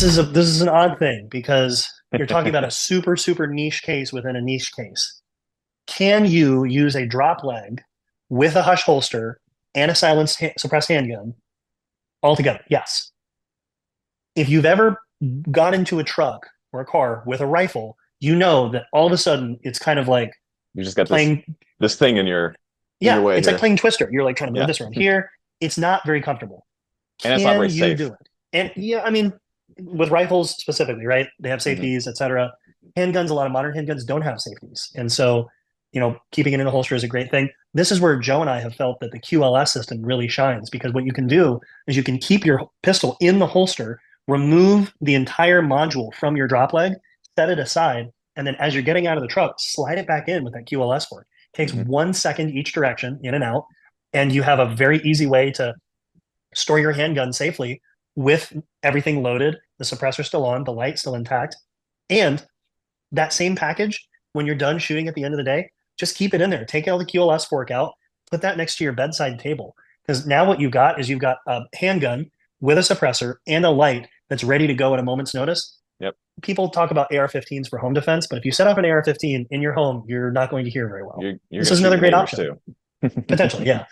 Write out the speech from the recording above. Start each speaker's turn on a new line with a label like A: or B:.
A: this is an odd thing because you're talking about a super, super niche case within a niche case. Can you use a drop leg with a hush holster and a silenced suppressed handgun all together? Yes. If you've ever got into a truck or a car with a rifle, you know that all of a sudden it's kind of like
B: You just got
A: playing.
B: this thing in your
A: Yeah,
B: way
A: it's like
B: here.
A: playing Twister. You're like trying to move
B: Yeah.
A: this around here. It's not very comfortable.
B: And it's not very
A: Can you
B: safe.
A: do it? And yeah, I mean, with rifles specifically, right? They have
B: Hmm.
A: safeties, etc. Handguns, a lot of modern handguns don't have safeties, and so keeping it in a holster is a great thing. This is where Joe and I have felt that the QLS system really shines because what you can do is you can keep your pistol in the holster, remove the entire module from your drop leg, set it aside, and then as you're getting out of the truck, slide it back in with that QLS fork. It takes
B: Hmm.
A: 1 second each direction, in and out, and you have a very easy way to store your handgun safely with everything loaded, the suppressor still on, the light still intact, and that same package, when you're done shooting at the end of the day, just keep it in there. Take all the QLS fork out, put that next to your bedside table. Because now what you've got is you've got a handgun with a suppressor and a light that's ready to go at a moment's notice.
B: Yep.
A: People talk about AR-15s for home defense, but if you set up an AR-15 in your home, you're not going to hear very well.
B: You're
A: This
B: gonna
A: is
B: shoot
A: another
B: your
A: great
B: neighbors
A: option.
B: too.
A: Potentially, yeah.